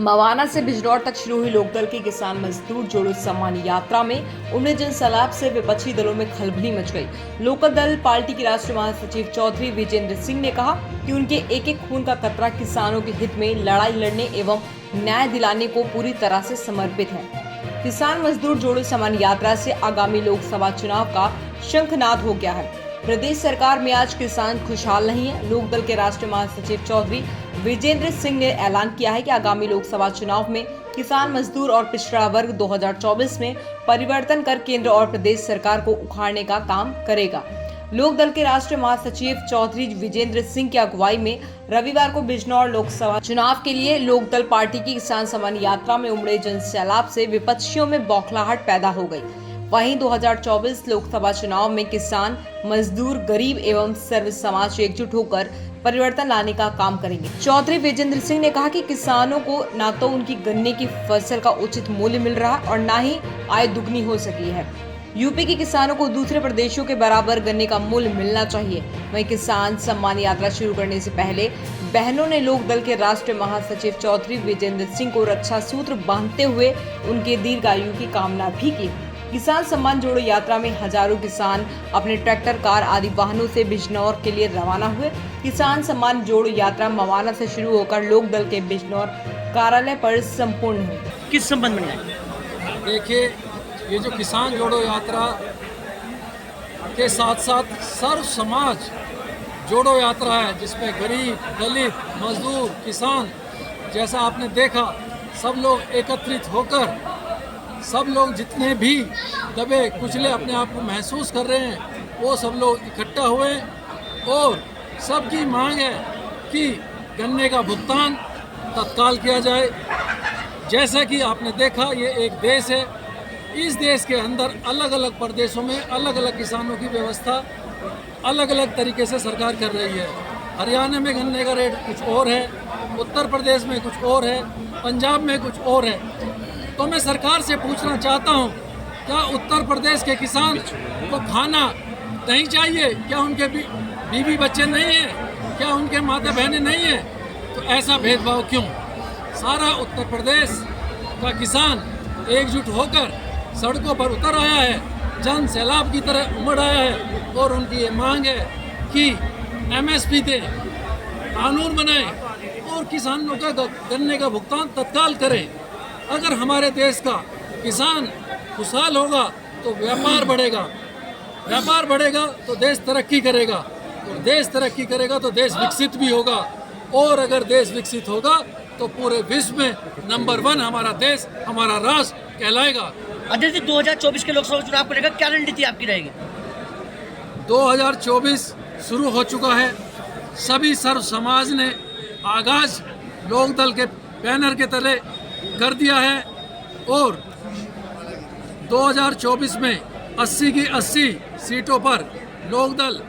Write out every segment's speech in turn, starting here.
मवाना से बिजनौर तक शुरू हुई लोकदल की किसान मजदूर जोड़ो सम्मान यात्रा में उमड़े जनसैलाब से विपक्षी दलों में खलबली मच गई। लोकल दल पार्टी के राष्ट्रीय महासचिव चौधरी विजेंद्र सिंह ने कहा कि उनके एक एक खून का कतरा किसानों के हित में लड़ाई लड़ने एवं न्याय दिलाने को पूरी तरह से समर्पित है। किसान मजदूर जोड़ो सम्मान यात्रा से आगामी लोकसभा चुनाव का शंखनाद हो गया है। प्रदेश सरकार में आज किसान खुशहाल नहीं है। लोकदल के राष्ट्रीय महासचिव चौधरी विजेंद्र सिंह ने ऐलान किया है कि आगामी लोकसभा चुनाव में किसान मजदूर और पिछड़ा वर्ग 2024 में परिवर्तन कर केंद्र और प्रदेश सरकार को उखाड़ने का काम करेगा। लोकदल के राष्ट्रीय महासचिव चौधरी विजेंद्र सिंह की अगुवाई में रविवार को बिजनौर लोकसभा चुनाव के लिए लोकदल पार्टी की किसान सम्मान यात्रा में उमड़े जनसैलाब से विपक्षियों में बौखलाहट पैदा हो गई। वहीं 2024 लोकसभा चुनाव में किसान मजदूर गरीब एवं सर्व समाज एकजुट होकर परिवर्तन लाने का काम करेंगे। चौधरी विजेंद्र सिंह ने कहा कि किसानों को न तो उनकी गन्ने की फसल का उचित मूल्य मिल रहा और न ही आय दुगनी हो सकी है। यूपी के किसानों को दूसरे प्रदेशों के बराबर गन्ने का मूल्य मिलना चाहिए। वहीं किसान सम्मान यात्रा शुरू करने से पहले बहनों ने लोकदल के राष्ट्रीय महासचिव चौधरी विजेंद्र सिंह को रक्षा सूत्र बांधते हुए उनके दीर्घायु की कामना भी की। किसान सम्मान जोड़ो यात्रा में हजारों किसान अपने ट्रैक्टर, कार आदि वाहनों से बिजनौर के लिए रवाना हुए। किसान सम्मान जोड़ो यात्रा मवाना से शुरू होकर लोकदल के बिजनौर कार्यालय पर संपूर्ण हुई। किस संबंध में? देखिए, ये जो किसान जोड़ो यात्रा के साथ साथ सर्व समाज जोड़ो यात्रा है, जिसमें गरीब, दलित, मजदूर, किसान, जैसा आपने देखा, सब लोग एकत्रित होकर, सब लोग जितने भी दबे कुचले अपने आप को महसूस कर रहे हैं, वो सब लोग इकट्ठा हुए और सबकी मांग है कि गन्ने का भुगतान तत्काल किया जाए। जैसा कि आपने देखा, ये एक देश है। इस देश के अंदर अलग अलग प्रदेशों में अलग अलग किसानों की व्यवस्था अलग अलग तरीके से सरकार कर रही है। हरियाणा में गन्ने का रेट कुछ और है, उत्तर प्रदेश में कुछ और है, पंजाब में कुछ और है। तो मैं सरकार से पूछना चाहता हूँ, क्या उत्तर प्रदेश के किसान को खाना नहीं चाहिए? क्या उनके बीवी बच्चे नहीं हैं? क्या उनके माता बहनें नहीं हैं? तो ऐसा भेदभाव क्यों? सारा उत्तर प्रदेश का किसान एकजुट होकर सड़कों पर उतर आया है, जन सैलाब की तरह उमड़ आया है और उनकी ये मांग है कि MSP दें, कानून बनाएं और किसानों का गन्ने का भुगतान तत्काल करें। अगर हमारे देश का किसान खुशहाल होगा तो व्यापार बढ़ेगा, व्यापार बढ़ेगा तो देश तरक्की करेगा, और देश तरक्की करेगा तो देश विकसित भी होगा, और अगर देश विकसित होगा तो पूरे विश्व में नंबर 1 हमारा देश, हमारा राष्ट्र कहलाएगा। अध्यक्ष जी, 2024 के लोकसभा चुनाव को लेकर क्या रणनीति आपकी रहेगी? 2024 शुरू हो चुका है। सभी सर्व समाज ने आगाज लोकदल के बैनर के तले कर दिया है और 2024 में 80 की 80 सीटों पर लोकदल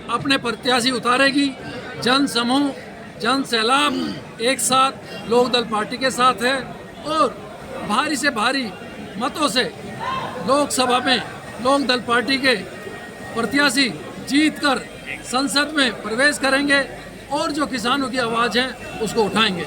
अपने प्रत्याशी उतारेगी। जन समूह, जन सैलाब एक साथ लोकदल पार्टी के साथ है और भारी से भारी मतों से लोकसभा में लोकदल पार्टी के प्रत्याशी जीतकर संसद में प्रवेश करेंगे और जो किसानों की आवाज़ है उसको उठाएंगे।